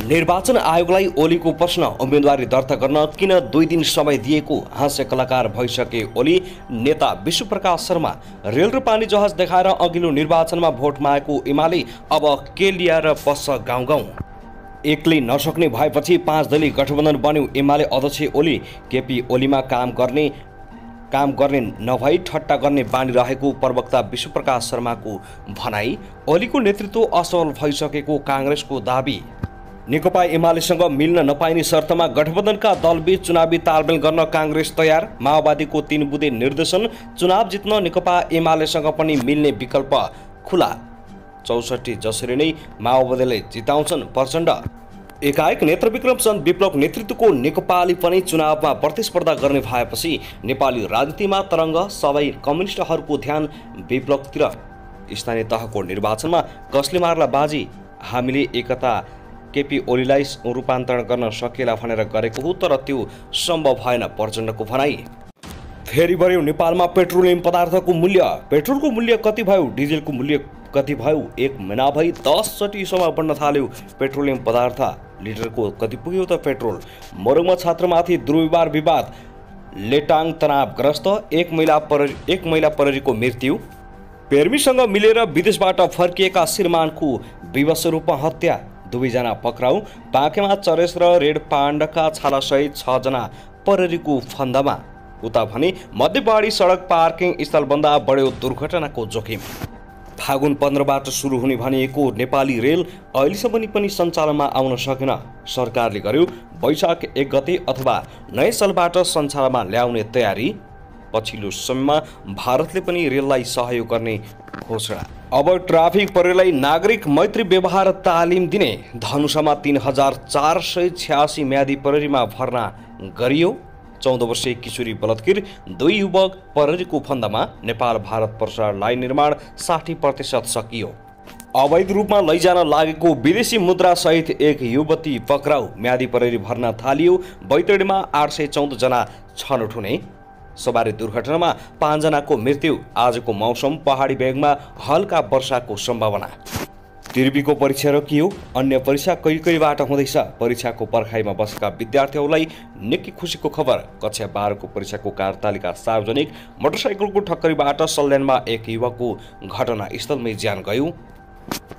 निर्वाचन आयोगलाई ओलीको प्रश्न उम्मेदवारी दर्ता गर्न किन 2 दिन समय दिएको हास्य कलाकार भइसके ओली। नेता विश्वप्रकाश शर्मा रेल र पानी जहाज देखाएर अघिल्लो निर्वाचनमा भोट मागेको एमाले अब के लिएर बस्छ गाउँ गाउँ। एक्लै नसक्ने भएपछि 5 दलीय गठबन्धन बन्यो एमाले अध्यक्ष ओली। केपी ओलीमा काम गर्ने नभई ठट्टा गर्ने बानी रहेको प्रवक्ता विश्वप्रकाश शर्माको भनाई। ओलीको नेतृत्व असफल भइसकेको काङ्ग्रेसको दाबी। नेकपा एमालेसँग मिल्न नपाइने शर्तमा गठबन्धनका दलबीच चुनावी तालमेल गर्न काङ्ग्रेस तयार। माओवादीको 3 बुँदे निर्देशन। चुनाव जित्न नेकपा एमालेसँग पनि मिल्ने विकल्प खुला। 64 जसरी नै माओवादीले जिताउँछन् प्रचण्ड। एकाएक नेत्रविक्रम चन्द विप्लव नेतृत्वको नेकपाले पनि चुनावमा प्रतिस्पर्धा गर्ने भएपछि नेपाली राजनीतिमा तरङ्ग। सबै कम्युनिस्टहरूको ध्यान विप्लवतिर। स्थानीय तहको निर्वाचनमा कसले मार्ला बाजी, हामीले एकता केपी ओलीलाई रूपान्तरण गर्न सकेला भनेर गरेको हो, तर त्यो सम्भव भएन प्रचण्डको भनाई। फेरि बढ्यो नेपालमा पेट्रोलियम पदार्थको मूल्य। पेट्रोलको मूल्य कति भयो, डिजेलको मूल्य कति भयो, 1 महिना भई 10% बढ्न थाल्यो पेट्रोलियम पदार्थ। लिटरको कति पुग्यो त पेट्रोल। मोरङमा छात्रमाथि दुर्व्यवहार विवाद, लेटाङ तनावग्रस्त, एक महिला प्रहरीको मृत्यु। पेर्मीसँग मिलेर विदेशबाट फर्किएका श्रीमानको विवश रूपमा हत्या, 2 जना पक्राउ। पाकेमा चरेस र रेड पाण्डका छालासहित 6 जना प्रहरीको फन्दामा। उता भने मध्यपहाडी सडक पार्किङ स्थलभन्दा बढ्यो दुर्घटनाको जोखिम। फागुन 15बाट सुरु हुने भनिएको नेपाली रेल अहिलेसम्म पनि सञ्चालनमा आउन सकेन। सरकारले गर्यो वैशाख 1 गते अथवा नयाँ सालबाट सञ्चालनमा ल्याउने तयारी। पछिल्लो समयमा भारतले पनि रेललाई सहयोग गर्ने घोषणा। अब ट्राफिक प्रहरीलाई नागरिक मैत्री व्यवहार तालिम दिने। धनुषामा 3486 म्यादी प्रहरीमा भर्ना गरियो। 14 वर्षीय किशोरी बलात्कार, 2 युवक प्रहरीको फन्दामा। नेपाल भारत प्रसार लाइन निर्माण 60% सकियो। अवैध रूपमा लैजान लागेको विदेशी मुद्रा सहित 1 युवती पक्राउ। म्यादी प्रहरी भर्ना थालियो। बैतडीमा 814 जना छनौट हुने। सवारी दुर्घटनामा 5 जनाको मृत्यु। आजको मौसम पहाडी भेगमा हल्का वर्षाको सम्भावना। तिर्बीको परीक्षा रोकियो। अन्य परीक्षा कहीबाट हुँदैछ। परीक्षाको पर्खाइमा बसेका विद्यार्थीहरूलाई निकै खुसीको खबर। कक्षा 12 को परीक्षाको कार्यतालिका सार्वजनिक। मोटरसाइकलको ठक्करीबाट सल्यानमा 1 युवकको घटनास्थलमै ज्यान गयो।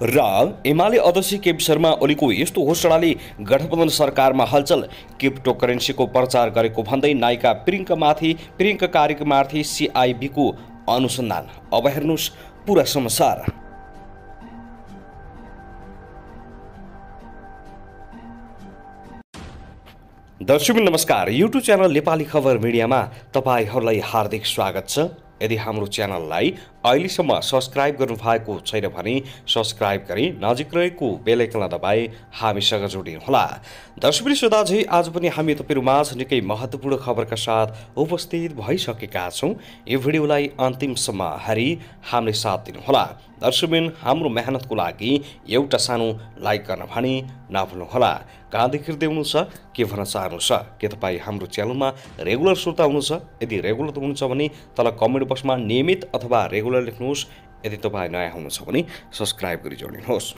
र एमाले अध्यक्ष केपी शर्मा ओलीको यस्तो घोषणाले गठबन्धन सरकारमा हलचल। क्रिप्टो करेन्सीको प्रचार गरेको भन्दै नायिका प्रियङ्का कार्यक्रममाथि CIB को अनुसन्धान। अब हेर्नुहोस् पुरा समाचार। दर्शक नमस्कार, युट्युब च्यानल नेपाली खबर मिडियामा तपाईहरूलाई हार्दिक स्वागत छ। यदि हाम्रो च्यानललाई अहिलेसम्म सब्स्क्राइब गर्नुभएको छैन भने सब्स्क्राइब गरी नजिक रहेको बेल आइकनलाई दबाई हामीसँग जोडिनुहोला। दर्शक श्रोताजी, आज पनि हामी तपाईहरुमाझ निकै महत्त्वपूर्ण खबरका साथ उपस्थित भइसकेका छौं। यो भिडियोलाई अन्तिमसम्म हेरी हामीले साथ दिनुहोला। दर्शकबिन, हाम्रो मेहनतको लागि एउटा सानो लाइक गर्न भनी नभुल्नुहोला। कहाँदेखि हेर्दै हुनुहुन्छ, के भन्न चाहनुहुन्छ, के तपाईँ हाम्रो च्यानलमा रेगुलर श्रोता हुनुहुन्छ? यदि रेगुलर हुनुहुन्छ भने तल कमेन्ट बक्समा नियमित अथवा रेगुलर लेख्नुहोस्। यदि तपाईँ नयाँ हुनुहुन्छ भने सब्स्क्राइब गरी जोड्नुहोस्।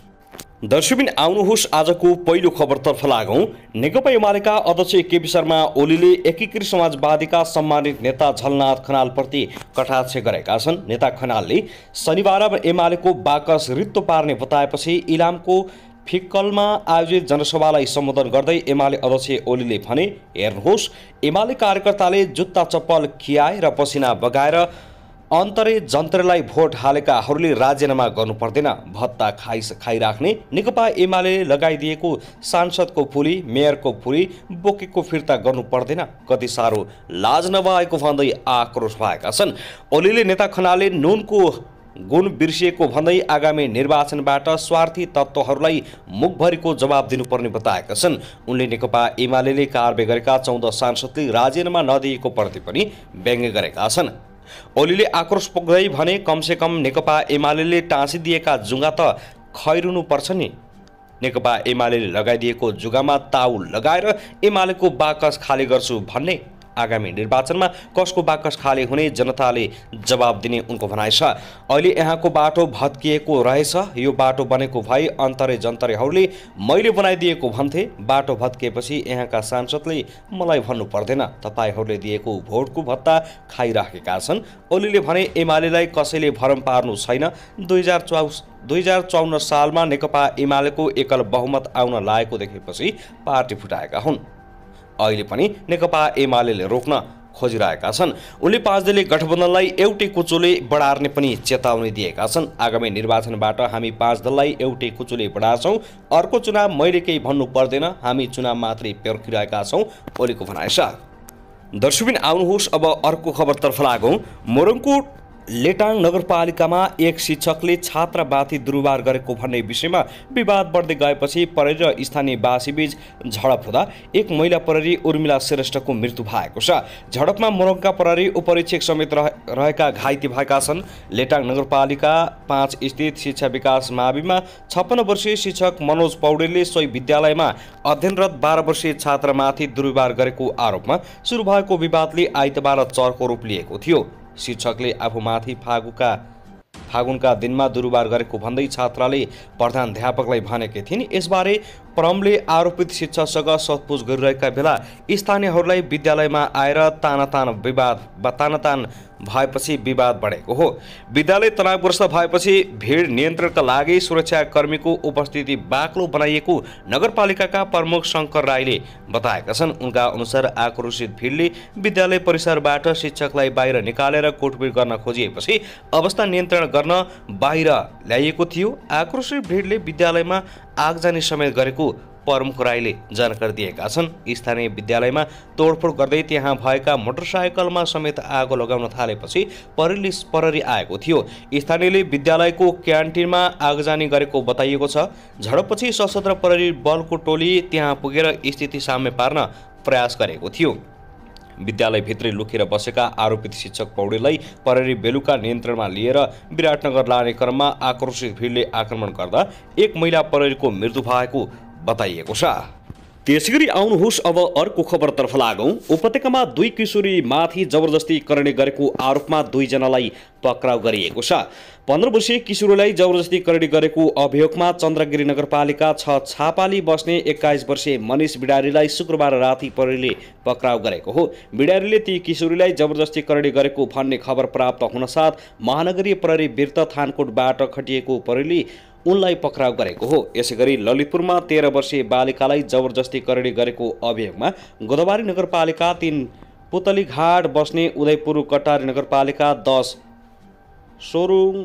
दर्शकबिन, आउनुहोस् आजको पहिलो खबरतर्फ लागौं। नेकपा एमालेका अध्यक्ष केपी शर्मा ओलीले एकीकृत समाजवादीका सम्मानित नेता झलनाथ खनालप्रति कटाक्ष गरेका छन्। नेता खनालले शनिबार एमालेको बाकस रित्तो पार्ने बताएपछि इलामको फिक्कलमा आयोजित जनसभालाई सम्बोधन गर्दै एमाले अध्यक्ष ओलीले भने, हेर्नुहोस्, एमाले कार्यकर्ताले जुत्ता चप्पल खियाए र पसिना बगाएर अन्तरे जन्त्रलाई भोट हालेकाहरूले राजीनामा गर्नु पर्दैन। भत्ता खाइराख्ने नेकपा एमाले लगाइदिएको सांसदको फुली, मेयरको फुली बोकेको फिर्ता गर्नु पर्दैन। कति साह्रो लाज नभएको भन्दै आक्रोश भएका छन्। ओलीले नेता खनालले नुनको गुण बिर्सिएको भन्दै आगामी निर्वाचनबाट स्वार्थी तत्त्वहरूलाई मुखभरिको जवाब दिनुपर्ने बताएका छन्। उनले नेकपा एमाले कारबाही गरेका 14 सांसदले राजीनामा नदिएको प्रति पनि व्यङ्ग्य गरेका छन्। ओलीले आक्रोश पोख्दै भने, कमसेकम नेकपा एमाले टाँसिदिएका जुङ्गा त खैरुनु पर्छ नि। नेकपा एमाले लगाइदिएको जुगामा ताउ लगाएर एमालेको बाकस खाली गर्छु भन्ने आगामी निर्वाचनमा कसको बाकस खाली हुने जनताले जवाब दिने उनको भनाइ छ। अहिले यहाँको बाटो भत्किएको रहेछ, यो बाटो बनेको भई अन्तरे जन्तरेहरूले मैले बनाइदिएको भन्थे। बाटो भत्किएपछि यहाँका सांसदले मलाई भन्नु पर्दैन, तपाईँहरूले दिएको भोटको भत्ता खाइराखेका छन्। ओलीले भने एमालेलाई कसैले भरम पार्नु छैन। 2054 सालमा नेकपा एमालेको एकल बहुमत आउन लागेको देखेपछि पार्टी फुटाएका हुन्। अहिले पनि नेकपा एमालेले रोक्न खोजिरहेका छन्। उनले 5 दलीय गठबन्धनलाई एउटै कुचोले बढार्ने पनि चेतावनी दिएका छन्। आगामी निर्वाचनबाट हामी 5 दललाई एउटै कुचोले बढार्छौँ। अर्को चुनाव मैले केही भन्नु पर्दैन, हामी चुनाव मात्रै पर्खिरहेका छौँ, ओलीको भनाइ छ। दर्शकबिन आउनुहोस् अब अर्को खबरतर्फ लागौँ। मोरङको लेटाङ नगरपालिकामा एक शिक्षकले छात्रमाथि दुर्व्यवहार गरेको भन्ने विषयमा विवाद बढ्दै गएपछि प्रहरी र स्थानीयवासीबीच झडप हुँदा एक महिला प्रहरी उर्मिला श्रेष्ठको मृत्यु भएको छ। झडपमा मोरङका प्रहरी उपरीक्षक समेत रहेका घाइते भएका छन्। लेटाङ नगरपालिका 5 स्थित शिक्षा विकास माविमा 56 वर्षीय शिक्षक मनोज पौडेलले सोही विद्यालयमा अध्ययनरत 12 वर्षीय छात्रमाथि दुर्व्यवहार गरेको आरोपमा सुरु भएको विवादले आइतबार चर्को रूप लिएको थियो। शिक्षकले आफूमाथि फागुनका दिनमा दुर्व्यवहार गरेको भन्दै छात्राले प्रधानाध्यापकलाई भनेकी थिइन्। यसबारे प्रमले आरोपित शिक्षकसँग सोधपुछ गरिरहेका बेला स्थानीयहरूलाई विद्यालयमा आएर तानातान भएपछि विवाद बढेको हो। विद्यालय तनावग्रस्त भएपछि भिड नियन्त्रणका लागि सुरक्षाकर्मीको उपस्थिति बाक्लो बनाइएको नगरपालिकाका प्रमुख शङ्कर राईले बताएका छन्। उनका अनुसार आक्रोशित भिडले विद्यालय परिसरबाट शिक्षकलाई बाहिर निकालेर कुटपिट गर्न खोजिएपछि अवस्था नियन्त्रण गर्न बाहिर ल्याइएको थियो। आक्रोशित भिडले विद्यालयमा आगजनी समेत गरेको प्रमुख राईले जानकारी दिएका छन्। स्थानीय विद्यालयमा तोडफोड गर्दै त्यहाँ भएका मोटरसाइकलमा समेत आगो लगाउन थालेपछि प्रहरी आएको थियो। स्थानीयले विद्यालयको क्यान्टिनमा आगजनी गरेको बताइएको छ। झडपपछि सशस्त्र प्रहरी बलको टोली त्यहाँ पुगेर स्थिति साम्य पार्न प्रयास गरेको थियो। विद्यालयभित्रै लुकेर बसेका आरोपित शिक्षक पौडेललाई प्रहरी बेलुका नियन्त्रणमा लिएर विराटनगर लाने क्रममा आक्रोशित भिडले आक्रमण गर्दा एक महिला प्रहरीको मृत्यु भएको बताइएको छ। त्यसैगरी आउनुहोस् अब अर्को खबरतर्फ लागौँ। उपत्यकामा 2 किशोरी माथि जबरजस्ती करणे गरेको आरोपमा 2 जनालाई पक्राउ गरिएको छ। 15 वर्षीय किशोरीलाई जबरजस्ती करणे गरेको अभियोगमा चन्द्रगिरी नगरपालिका 6 छापाली बस्ने 21 वर्षीय मनिष बिडारीलाई शुक्रबार राति प्रहरीले पक्राउ गरेको हो। बिडारीले ती किशोरीलाई जबरजस्ती करणे गरेको भन्ने खबर प्राप्त हुनसाथ महानगरीय प्रहरी बिर्त थानकोटबाट खटिएको प्रहरीले उनलाई पक्राउ गरेको हो। यसैगरी ललितपुरमा 13 वर्षीय बालिकालाई जबरजस्ती करणे गरेको अभियोगमा गोदावरी नगरपालिका 3 पुतलीघाट बस्ने उदयपुर कटारी नगरपालिका 10 सोरुङ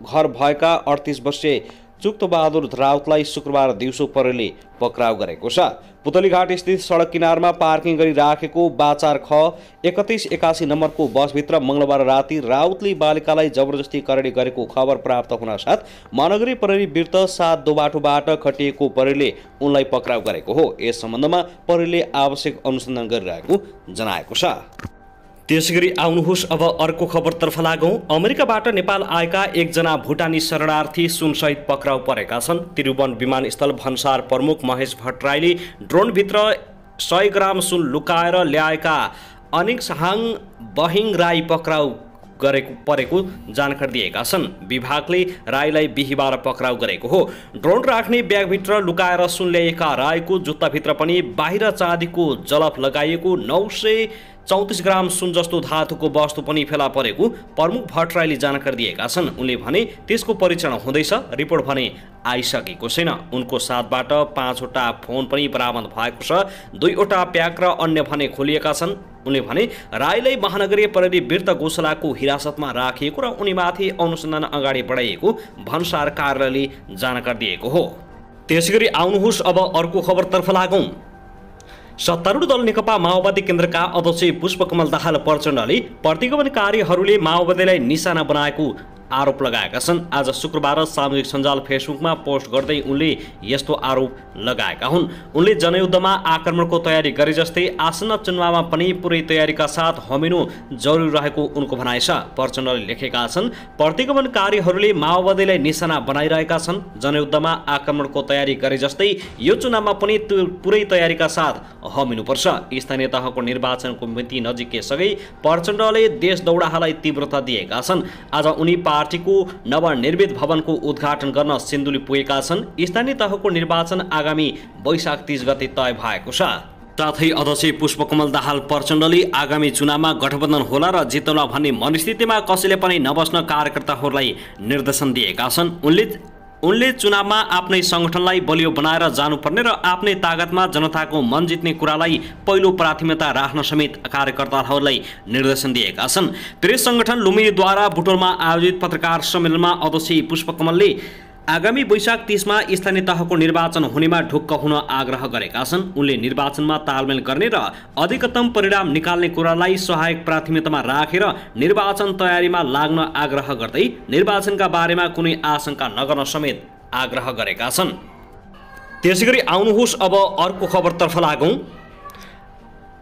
घर भएका 38 वर्षीय चुक्तबहादुर राउतलाई शुक्रबार दिउँसो प्रहरीले पक्राउ गरेको छ। पुतलीघाट स्थित सडक किनारमा पार्किङ गरी राखेको बाचार ख 3181 नम्बरको बसभित्र मंगलबार राति राउतले बालिकालाई जबरजस्ती करणे गरेको खबर प्राप्त हुनसाथ महानगरी प्रहरी बिर्त 7 दोबाटोबाट खटिएको प्रहरीले उनलाई पक्राउ गरेको हो। यस सम्बन्धमा प्रहरीले आवश्यक अनुसन्धान गरिरहेको जनाएको छ। त्यसैगरी आउनुहोस् अब अर्को खबरतर्फ लागौँ। अमेरिकाबाट नेपाल आएका एकजना भुटानी शरणार्थी सुनसहित पक्राउ परेका छन्। त्रिभुवन विमानस्थल भन्सार प्रमुख महेश भट्टराईले ड्रोनभित्र 100 ग्राम सुन लुकाएर ल्याएका अनिक साहाङ बहिङ राई पक्राउ परेको जानकारी दिएका छन्। विभागले राईलाई बिहिबार पक्राउ गरेको हो। ड्रोन राख्ने ब्यागभित्र लुकाएर सुन ल्याएका राईको जुत्ताभित्र पनि बाहिर चाँदीको जलफ लगाइएको 934 ग्राम सुन जस्तो धातुको वस्तु पनि फेला परेको प्रमुख भट्टराईले जानकारी दिएका छन्। उनले भने त्यसको परीक्षण हुँदैछ, रिपोर्ट भने आइसकेको छैन। उनको साथबाट 5 वटा फोन पनि बरामद भएको छ। 2 वटा प्याक र अन्य भने खोलिएका छन्। उनले भने राईलाई महानगरीय प्रहरी बिर्त गोसलाको हिरासतमा राखिएको र उनीमाथि अनुसन्धान अगाडि बढाइएको भन्सार कार्यालयले जानकारी दिएको हो। त्यसैगरी आउनुहोस् अब अर्को खबरतर्फ लागौँ। सत्तारूढ दल नेकपा माओवादी केन्द्रका अध्यक्ष पुष्पकमल दाहाल प्रचण्डले प्रतिगमनकारीहरूले माओवादीलाई निशाना बनाएको आरोप लगाएका छन्। आज शुक्रबार सामाजिक सञ्जाल फेसबुकमा पोस्ट गर्दै उनले यस्तो आरोप लगाएका हुन्। उनले जनयुद्धमा आक्रमणको तयारी गरे जस्तै आसन्न चुनावमा पनि पुरै तयारीका साथ होमिनु जरुरी रहेको उनको भनाइ छ। प्रचण्डले लेखेका छन्, प्रतिगमनकारीहरूले माओवादीलाई निशाना बनाइरहेका छन्। जनयुद्धमा आक्रमणको तयारी गरे जस्तै यो चुनावमा पनि पुरै तयारीका साथ होमिनुपर्छ। स्थानीय तहको निर्वाचनको मिति नजिकैसँगै प्रचण्डले देश दौडाहालाई तीव्रता दिएका छन्। आज उनी पार्टीको नवनिर्मित भवनको उद्घाटन गर्न सिन्धुली पुगेका छन्। स्थानीय तहको निर्वाचन आगामी वैशाख 30 गते तय भएको छ। साथै अध्यक्ष पुष्पकमल दाहाल प्रचण्डले आगामी चुनावमा गठबन्धन होला र जितौला भन्ने मनस्थितिमा कसैले पनि नबस्न कार्यकर्ताहरूलाई निर्देशन दिएका छन्। उनले चुनावमा आफ्नै सङ्गठनलाई बलियो बनाएर जानुपर्ने र आफ्नै तागतमा जनताको मन जित्ने कुरालाई पहिलो प्राथमिकता राख्न समेत कार्यकर्ताहरूलाई निर्देशन दिएका छन्। प्रेस सङ्गठन लुम्बिनीद्वारा बुटोलमा आयोजित पत्रकार सम्मेलनमा अध्यक्ष पुष्पकमलले आगामी वैशाख 30 मा स्थानीय तहको निर्वाचन हुनेमा ढुक्क हुन आग्रह गरेका छन्। उनले निर्वाचनमा तालमेल गर्ने र अधिकतम परिणाम निकाल्ने कुरालाई सहायक प्राथमिकतामा राखेर निर्वाचन तयारीमा लाग्न आग्रह गर्दै निर्वाचनका बारेमा कुनै आशंका नगर्न समेत आग्रह गरेका छन्। त्यसैगरी आउनुहोस् अब अर्को खबरतर्फ लागौं।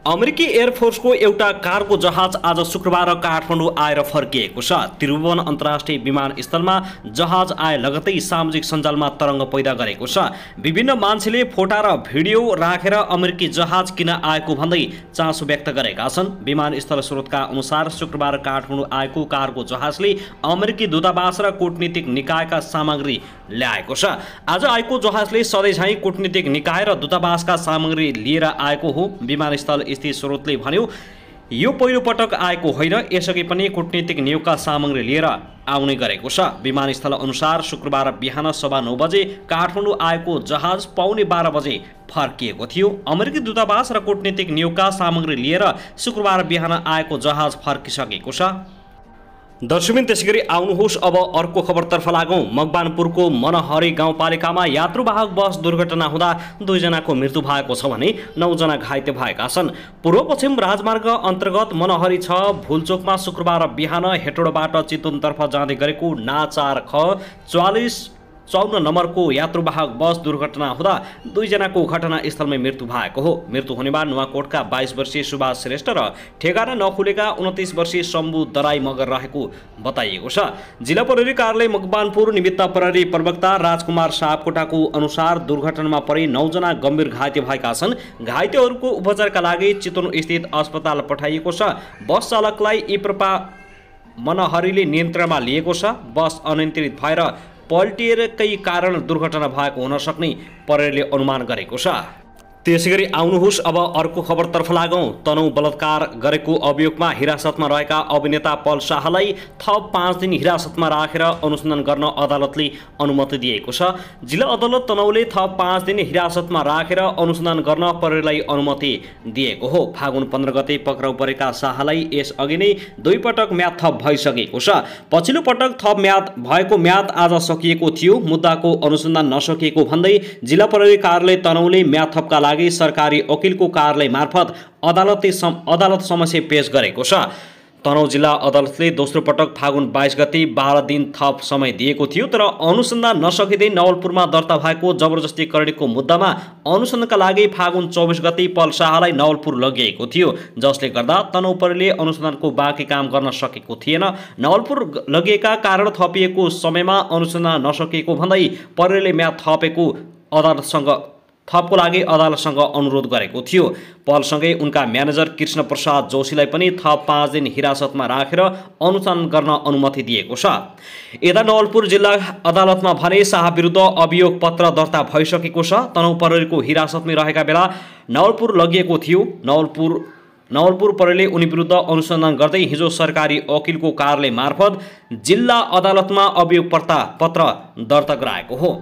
अमेरिकी एयरफोर्सको एउटा कार्गो जहाज आज शुक्रबार काठमाडौँ आएर फर्किएको छ। त्रिभुवन अन्तर्राष्ट्रिय विमानस्थलमा जहाज आए लगतै सामाजिक सञ्जालमा तरङ्ग पैदा गरेको छ। विभिन्न मान्छेले फोटा र भिडियो राखेर अमेरिकी जहाज किन आएको भन्दै चासो व्यक्त गरेका छन्। विमानस्थल स्रोतका अनुसार शुक्रबार काठमाडौँ आएको कार्गो जहाजले अमेरिकी दूतावास र कूटनीतिक निकायका सामग्री ल्याएको छ। आज आएको जहाजले सधैँझै कूटनीतिक निकाय र दूतावासका सामग्री लिएर आएको हो। विमानस्थल स्थित स्रोतले भन्यो, यो पहिलो पटक आएको होइन, यसअघि पनि कूटनीतिक नियोगका सामग्री लिएर आउने गरेको छ। विमानस्थल अनुसार शुक्रबार बिहान 9:15 बजे काठमाडौँ आएको जहाज 11:15 बजे फर्किएको थियो। अमेरिकी दूतावास र कूटनीतिक नियोगका सामग्री लिएर शुक्रबार बिहान आएको जहाज फर्किसकेको छ। दर्शकबिन त्यसैगरी आउनुहोस् अब अर्को खबरतर्फ लागौं। मकवानपुरको मनहरी गाउँपालिकामा यात्रुवाहक बस दुर्घटना हुँदा 2 जनाको मृत्यु भएको छ भने 9 जना घाइते भएका छन्। पूर्व पश्चिम राजमार्ग अन्तर्गत मनहरी 6 भुलचोकमा शुक्रबार बिहान हेटोडबाट चितवनतर्फ जाँदै गरेको ना 4 ख 4454 नम्बरको यात्रुवाहक बस दुर्घटना हुँदा 2 जनाको घटनास्थलमै मृत्यु भएको हो। मृत्यु हुनेमा नुवाकोटका 22 वर्षीय सुभाष श्रेष्ठ र ठेगाना नखुलेका 29 वर्षीय शम्भु दराई मगर रहेको बताइएको छ। जिल्ला प्रहरी कार्यालय मकवानपुर निमित्त प्रहरी प्रवक्ता राजकुमार सापकोटाको अनुसार दुर्घटनामा परि 9 जना गम्भीर घाइते भएका छन्। घाइतेहरूको उपचारका लागि चितवन स्थित अस्पताल पठाइएको छ। बस चालकलाई इप्रपा मनहरीले नियन्त्रणमा लिएको छ। बस अनियन्त्रित भएर पल्टिएरकै कारण दुर्घटना भएको हुन सक्ने प्रहरीले अनुमान गरेको छ। त्यसैगरी आउनुहोस् अब अर्को खबरतर्फ लागौं। तनहुँ बलात्कार गरेको अभियोगमा हिरासतमा रहेका अभिनेता पल शाहलाई थप 5 दिन हिरासतमा राखेर अनुसन्धान गर्न अदालतले अनुमति दिएको छ। जिल्ला अदालत तनहुँले थप 5 दिन हिरासतमा राखेर अनुसन्धान गर्न प्रहरीलाई अनुमति दिएको हो। फागुन 15 गते पक्राउ परेका शाहलाई यसअघि नै 2 पटक म्याद थप भइसकेको छ। पछिल्लो पटक थप म्याद भएको म्याद आज सकिएको थियो। मुद्दाको अनुसन्धान नसकिएको भन्दै जिल्ला प्रहरी कार्यालय तनहुँले म्याद थपका लागि सरकारी वकिलको कार्यालय मार्फत अदालत समक्ष पेश गरेको छ। तनहुँ जिल्ला अदालतले दोस्रो पटक फागुन 22 गते 12 दिन थप समय दिएको थियो, तर अनुसन्धान नसकिँदै नवलपुरमा दर्ता भएको जबरजस्ती करणीको मुद्दामा अनुसन्धानका लागि फागुन 24 गते पल शाहलाई नवलपुर लगिएको थियो, जसले गर्दा तनहुँ प्रहरीले अनुसन्धानको बाँकी काम गर्न सकेको थिएन। नवलपुर लगिएका कारण थपिएको समयमा अनुसन्धान नसकिएको भन्दै प्रहरीले म्याद थपको लागि अदालतसँग अनुरोध गरेको थियो। पलसँगै उनका म्यानेजर कृष्ण प्रसाद जोशीलाई पनि थप 5 दिन हिरासतमा राखेर अनुसन्धान गर्न अनुमति दिएको छ। यता नवलपुर जिल्ला अदालतमा भने शाह विरुद्ध अभियोग पत्र दर्ता भइसकेको छ। तनहुँ प्रहरीको हिरासतमै रहेका बेला नवलपुर लगिएको थियो। नवलपुर प्रहरीले उनी विरुद्ध अनुसन्धान गर्दै हिजो सरकारी वकिलको कार्यालय मार्फत जिल्ला अदालतमा अभियोग पत्र दर्ता गराएको हो।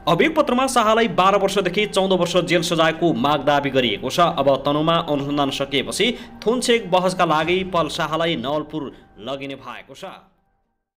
अभियोग पत्रमा शाहलाई 12 वर्षदेखि 14 वर्ष जेल सजायको माग दाबी गरिएको छ। अब तनहुँमा अनुसन्धान सकिएपछि थुनछेक बहसका लागि पल शाहलाई नवलपुर लगिने भएको छ।